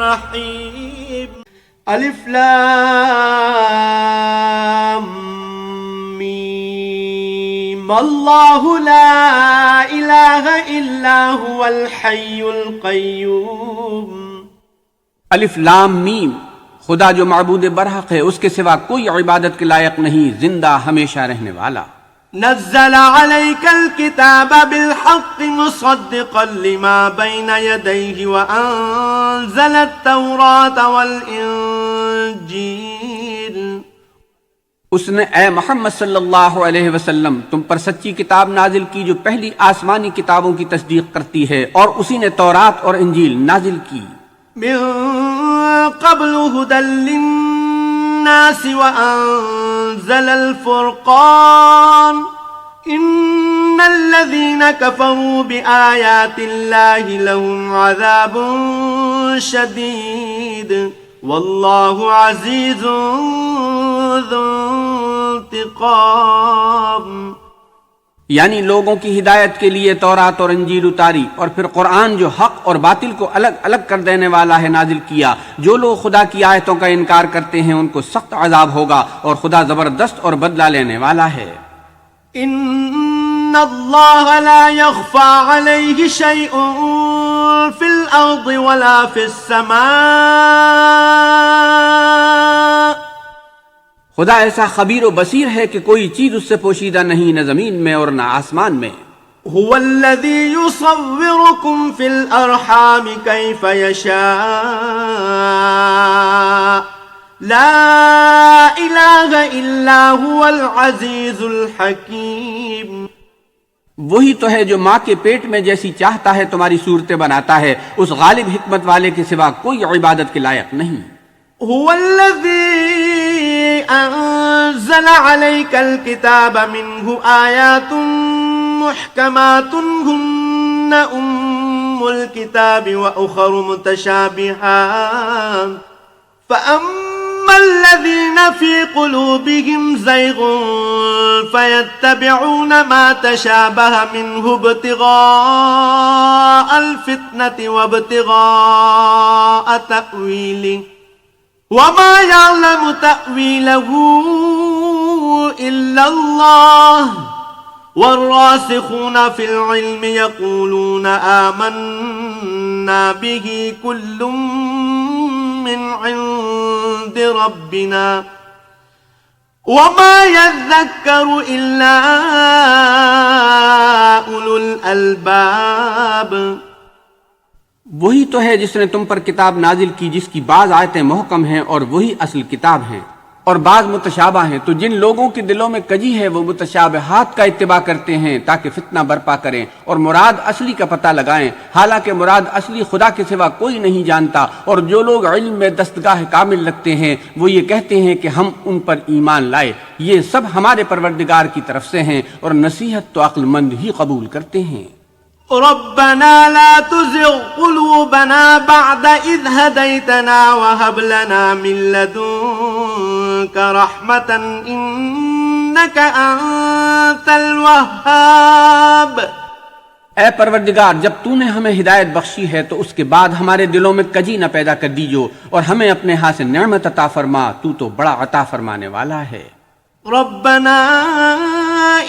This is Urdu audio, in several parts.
الرحيم الف لام میم اللہ لا الہ الا هو الحی القیوم الف لام میم، خدا جو معبود برحق ہے، اس کے سوا کوئی عبادت کے لائق نہیں، زندہ ہمیشہ رہنے والا۔ نزل عليك الكتاب بالحق مصدقا لما بين يديه وأنزل التوراة والإنجيل۔ اس نے اے محمد صلی اللہ علیہ وسلم تم پر سچی کتاب نازل کی جو پہلی آسمانی کتابوں کی تصدیق کرتی ہے، اور اسی نے تورات اور انجیل نازل کی۔ من قبل هدى للناس وأنزل الفرقان إن الذين كفروا بآيات الله لهم عذاب شديد والله عزيز ذو انتقام۔ یعنی لوگوں کی ہدایت کے لیے تورات اور انجیل اتاری، اور پھر قرآن جو حق اور باطل کو الگ الگ کر دینے والا ہے نازل کیا۔ جو لوگ خدا کی آیتوں کا انکار کرتے ہیں ان کو سخت عذاب ہوگا، اور خدا زبردست اور بدلہ لینے والا ہے۔ ان اللہ لا يخفى عليه شيء في الارض ولا في السماء۔ خدا ایسا خبیر و بصیر ہے کہ کوئی چیز اس سے پوشیدہ نہیں، نہ زمین میں اور نہ آسمان میں۔ هو الذي يصوركم في الارحام كيف يشاء لا اله الا هو العزيز الحكيم۔ وہی تو ہے جو ماں کے پیٹ میں جیسی چاہتا ہے تمہاری صورتیں بناتا ہے، اس غالب حکمت والے کے سوا کوئی عبادت کے لائق نہیں۔ هو الذي أنزل عليك الكتاب منه آيات محكمات هن أم الكتاب وأخر متشابهات فأما الذين في قلوبهم زيغ فيتبعون ما تشابه منه ابتغاء الفتنة وابتغاء تأويله وما يعلم تأويله إلا الله والراسخون في العلم يقولون آمنا به كل من عند ربنا وما يذكر إلا أولو الألباب۔ وہی تو ہے جس نے تم پر کتاب نازل کی جس کی بعض آیتیں محکم ہیں اور وہی اصل کتاب ہیں، اور بعض متشابہ ہیں، تو جن لوگوں کے دلوں میں کجی ہے وہ متشابہات کا اتباع کرتے ہیں تاکہ فتنہ برپا کریں اور مراد اصلی کا پتہ لگائیں، حالانکہ مراد اصلی خدا کے سوا کوئی نہیں جانتا۔ اور جو لوگ علم میں دستگاہ کامل رکھتے ہیں وہ یہ کہتے ہیں کہ ہم ان پر ایمان لائے، یہ سب ہمارے پروردگار کی طرف سے ہیں، اور نصیحت تو عقل مند ہی قبول کرتے ہیں۔ ربنا لا تزغ قلوبنا بعد إذ هديتنا وهب لنا من لدنك رحمة إنك أنت الوهاب۔ اے پروردگار، جب تو نے ہمیں ہدایت بخشی ہے تو اس کے بعد ہمارے دلوں میں کجی نہ پیدا کر دیجو، اور ہمیں اپنے ہاتھ سے نعمت عطا فرما، تو تو بڑا عطا فرمانے والا ہے۔ ربنا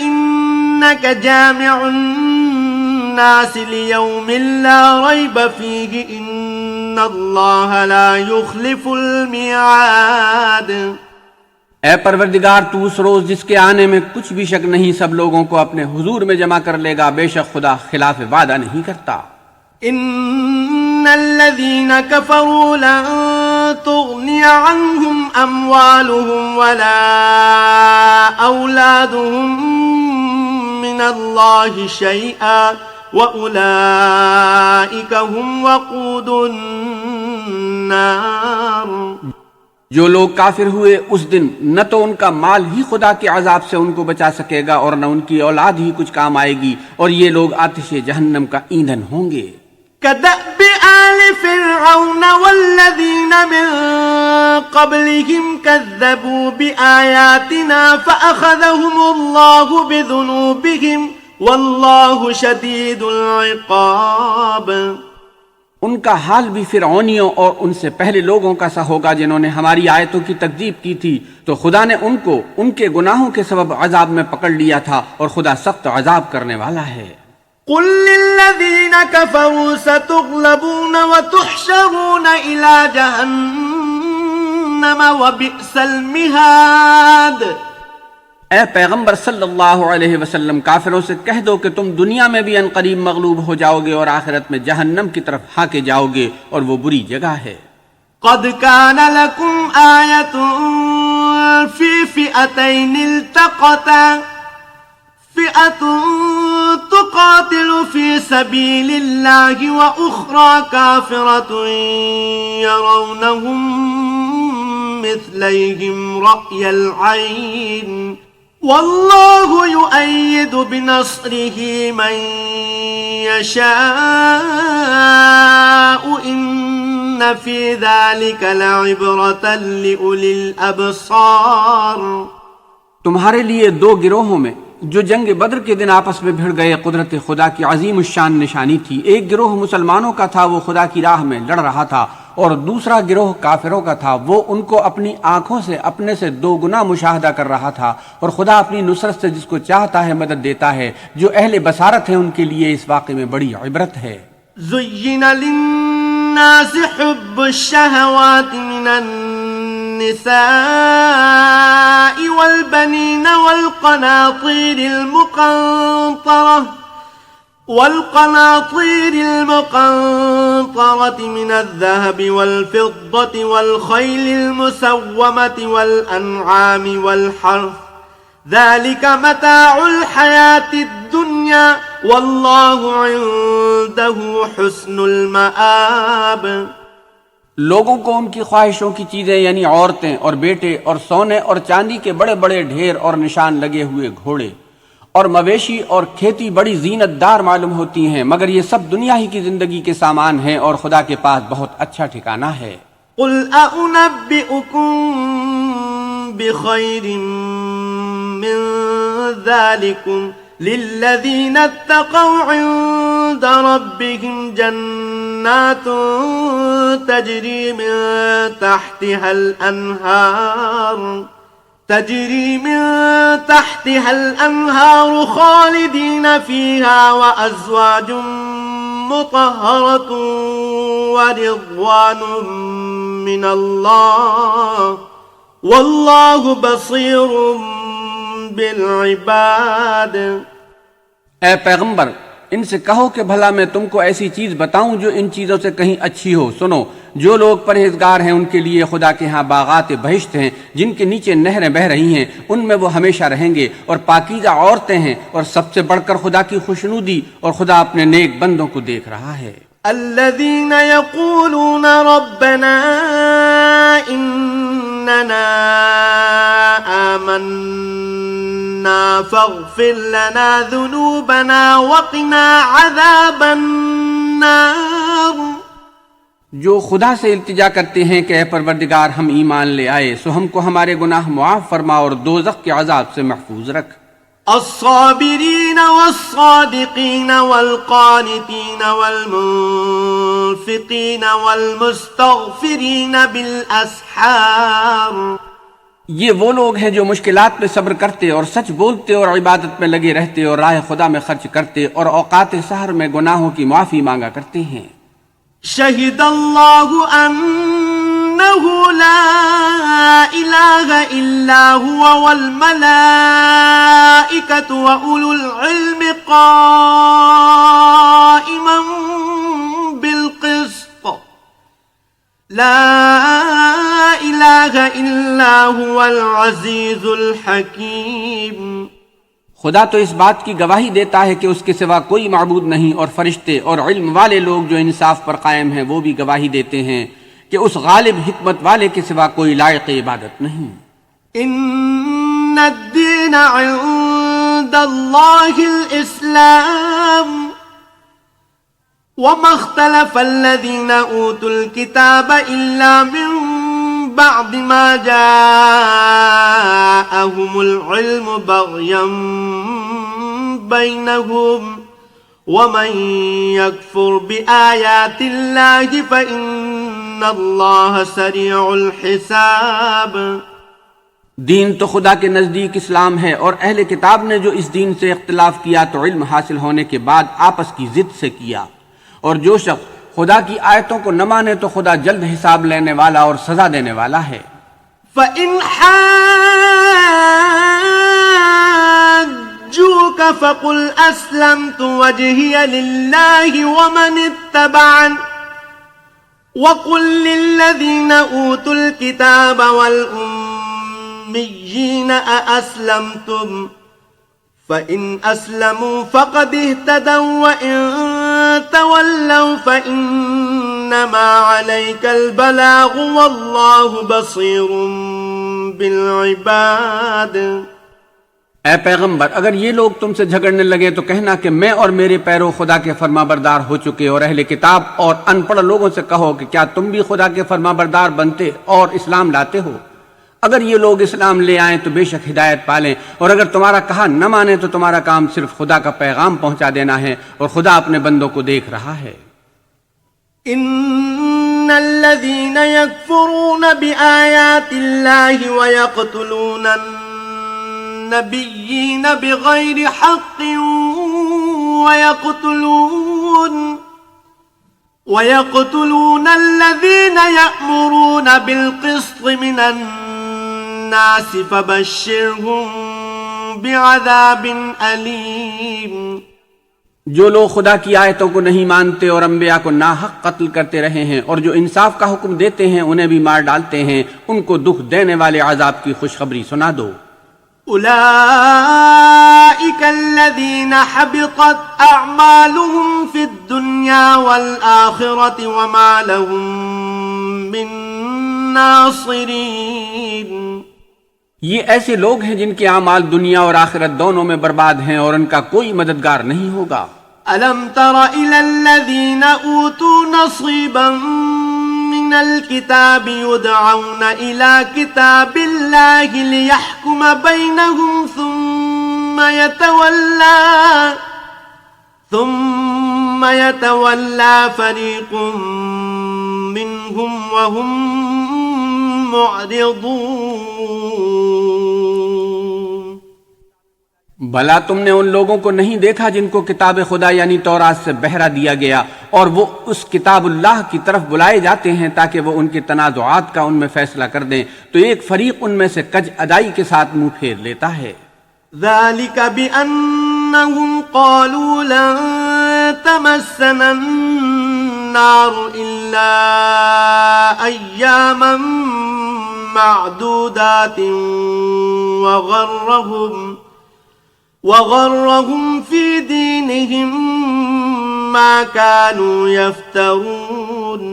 إنك جامع الناس ليوم لا ريب فيه إن الله لا يخلف الميعاد۔ اے پروردگار، تو اس روز جس کے آنے میں کچھ بھی شک نہیں سب لوگوں کو اپنے حضور میں جمع کر لے گا، بے شک خدا خلاف وعدہ نہیں کرتا۔ ان الذين كفروا لن تغني عنهم اموالهم ولا اولادهم من الله شيئا واولئك هم وقود النار۔ جو لوگ کافر ہوئے اس دن نہ تو ان کا مال ہی خدا کے عذاب سے ان کو بچا سکے گا اور نہ ان کی اولاد ہی کچھ کام آئے گی، اور یہ لوگ آتش جہنم کا ایندھن ہوں گے۔ كدأب آل فرعون والذين من قبلهم كذبوا بآياتنا فأخذهم الله بذنوبهم والله شديد العقاب۔ ان کا حال بھی فرعونیوں اور ان سے پہلے لوگوں کا سا ہوگا جنہوں نے ہماری آیتوں کی تکذیب کی تھی، تو خدا نے ان کو ان کے گناہوں کے سبب عذاب میں پکڑ لیا تھا، اور خدا سخت عذاب کرنے والا ہے۔ قل للذین کفروا ستغلبون وتحشرون إلى جہنم وبئس المہاد۔ اے پیغمبر صلی اللہ علیہ وسلم، کافروں سے کہہ دو کہ تم دنیا میں بھی عنقریب مغلوب ہو جاؤ گے اور آخرت میں جہنم کی طرف ہانکے جاؤ گے، اور وہ بری جگہ ہے۔ قد كان لكم آية في فئتين التقتا فئة تقاتل في سبيل الله وأخرى كافرة يرونهم مثليهم رأي العين والله يؤيد بنصره من يشاء إن في ذلك لعبرة لأولي الأبصار۔ تمہارے لیے دو گروہوں میں جو جنگ بدر کے دن آپس میں بھڑ گئے قدرت خدا کی عظیم الشان نشانی تھی۔ ایک گروہ مسلمانوں کا تھا، وہ خدا کی راہ میں لڑ رہا تھا، اور دوسرا گروہ کافروں کا تھا، وہ ان کو اپنی آنکھوں سے اپنے سے دو گنا مشاہدہ کر رہا تھا، اور خدا اپنی نصرت سے جس کو چاہتا ہے مدد دیتا ہے۔ جو اہل بصارت ہیں ان کے لیے اس واقعے میں بڑی عبرت ہے۔ زين للناس حب الشهوات من النساء والبنين والقناطير المقنطرة من الذهب والفضة والخيل المسومة والأنعام والحرث ذلك متاع الحياة الدنيا والله عنده حسن المآب۔ لوگوں کو ان کی خواہشوں کی چیزیں یعنی عورتیں اور بیٹے اور سونے اور چاندی کے بڑے بڑے ڈھیر اور نشان لگے ہوئے گھوڑے اور مویشی اور کھیتی بڑی زینت دار معلوم ہوتی ہیں، مگر یہ سب دنیا ہی کی زندگی کے سامان ہیں، اور خدا کے پاس بہت اچھا ٹھکانہ ہے۔ قل أأنبئكم بخير من ذلكم للذين اتقوا عند ربهم جنات تجري من تحتها الأنهار خالدين فيها وأزواج مطهرة ورضوان من الله والله بصير بالعباد۔ اے پیغمبر، ان سے کہو کہ بھلا میں تم کو ایسی چیز بتاؤں جو ان چیزوں سے کہیں اچھی ہو۔ سنو، جو لوگ پرہیزگار ہیں ان کے لیے خدا کے ہاں باغات بہشت ہیں جن کے نیچے نہریں بہہ رہی ہیں، ان میں وہ ہمیشہ رہیں گے، اور پاکیزہ عورتیں ہیں، اور سب سے بڑھ کر خدا کی خوشنودی، اور خدا اپنے نیک بندوں کو دیکھ رہا ہے۔ الذين يقولون ربنا إننا آمنا فاغفر لنا ذنوبنا وقنا عذاب النار۔ جو خدا سے التجا کرتے ہیں کہ اے پروردگار ہم ایمان لے آئے، سو ہم کو ہمارے گناہ معاف فرما اور دوزخ کے عذاب سے محفوظ رکھ۔ الصابرين والصادقين والقانتين والمنفقين والمستغفرين بالأسحار۔ یہ وہ لوگ ہیں جو مشکلات میں صبر کرتے اور سچ بولتے اور عبادت میں لگے رہتے اور راہ خدا میں خرچ کرتے اور اوقات سحر میں گناہوں کی معافی مانگا کرتے ہیں۔ شہد اللہ انہ لا الہ الا هو والملائکۃ واولو العلم قائما بالقسط لا الہ الا هو العزیز الحکیم۔ خدا تو اس بات کی گواہی دیتا ہے کہ اس کے سوا کوئی معبود نہیں، اور فرشتے اور علم والے لوگ جو انصاف پر قائم ہیں وہ بھی گواہی دیتے ہیں کہ اس غالب حکمت والے کے سوا کوئی لائق عبادت نہیں۔ ان الدین عند اللہ الاسلام وما اختلف الذین اوتوا الكتاب الا من بعد ما جاءهم العلم بغيا بينهم ومن يكفر بآيات الله فإن الله سريع الحساب. دین تو خدا کے نزدیک اسلام ہے، اور اہل کتاب نے جو اس دین سے اختلاف کیا تو علم حاصل ہونے کے بعد آپس کی ضد سے کیا، اور جو شخص خدا کی آیتوں کو نہ مانے تو خدا جلد حساب لینے والا اور سزا دینے والا ہے. فَإِنْ حَاجُّوكَ فَقُلْ أَسْلَمْتُ وَجْهِيَ لِلَّهِ وَمَنِ اتَّبَعَنِ وَقُلْ لِلَّذِينَ أُوتُوا الْكِتَابَ وَالْأُمِّيِّينَ أَأَسْلَمْتُمْ فَإِنْ أَسْلَمُوا فَقَدِ اهْتَدَوْا وَإِنْ تَوَلَّوْا فَإِنَّمَا عَلَيْكَ الْبَلَاغُ وَاللَّهُ بَصِيرٌ بِالْعِبَادِ. اے پیغمبر، اگر یہ لوگ تم سے جھگڑنے لگے تو کہنا کہ میں اور میرے پیرو خدا کے فرما بردار ہو چکے، اور اہل کتاب اور ان پڑھ لوگوں سے کہو کہ کیا تم بھی خدا کے فرما بردار بنتے اور اسلام لاتے ہو؟ اگر یہ لوگ اسلام لے آئیں تو بے شک ہدایت پالیں، اور اگر تمہارا کہا نہ مانے تو تمہارا کام صرف خدا کا پیغام پہنچا دینا ہے، اور خدا اپنے بندوں کو دیکھ رہا ہے. ان الذين يكفرون بآيات الله ويقتلون النبيين بغير حق ويقتلون الذين يأمرون بالقسط من الناس فبشرهم بعذاب أليم. جو لوگ خدا کی آیتوں کو نہیں مانتے اور انبیاء کو ناحق قتل کرتے رہے ہیں، اور جو انصاف کا حکم دیتے ہیں انہیں بھی مار ڈالتے ہیں، ان کو دکھ دینے والے عذاب کی خوشخبری سنا دو. أولئك الذين حبطت أعمالهم في الدنيا والآخرة وما لهم من ناصرين. یہ ایسے لوگ ہیں جن کے اعمال دنیا اور آخرت دونوں میں برباد ہیں، اور ان کا کوئی مددگار نہیں ہوگا. ألم تر إلى الذين أوتوا نصيبا من الكتاب يدعون إلى كتاب الله ليحكم بينهم ثم يتولى فريق منهم وهم معرضون. بھلا تم نے ان لوگوں کو نہیں دیکھا جن کو کتاب خدا یعنی تورات سے بہرہ دیا گیا، اور وہ اس کتاب اللہ کی طرف بلائے جاتے ہیں تاکہ وہ ان کے تنازعات کا ان میں فیصلہ کر دیں، تو ایک فریق ان میں سے کج ادائی کے ساتھ منہ پھیر لیتا ہے. ذلك بأنهم قالوا لن تمسنا النار إلا أياما معدودات وغرهم في دينهم ما كانوا يفترون.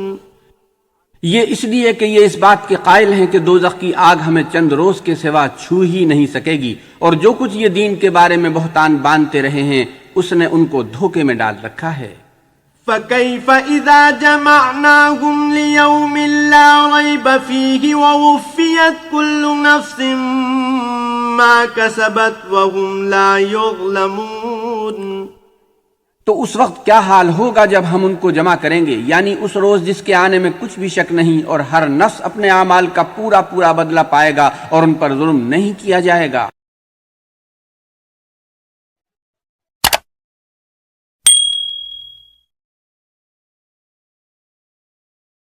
یہ اس لیے کہ یہ اس بات کے قائل ہیں کہ دوزخ کی آگ ہمیں چند روز کے سوا چھو ہی نہیں سکے گی، اور جو کچھ یہ دین کے بارے میں بہتان باندھتے رہے ہیں اس نے ان کو دھوکے میں ڈال رکھا ہے. فَكَيْفَ إِذَا جَمَعْنَاهُمْ لِيَوْمٍ لَا رَيْبَ فِيهِ وَوُفِّيَتْ كُلُّ نَفْسٍ مَا كَسَبَتْ وَهُمْ لَا يُظْلَمُونَ. تو اس وقت کیا حال ہوگا جب ہم ان کو جمع کریں گے، یعنی اس روز جس کے آنے میں کچھ بھی شک نہیں، اور ہر نفس اپنے اعمال کا پورا بدلہ پائے گا اور ان پر ظلم نہیں کیا جائے گا.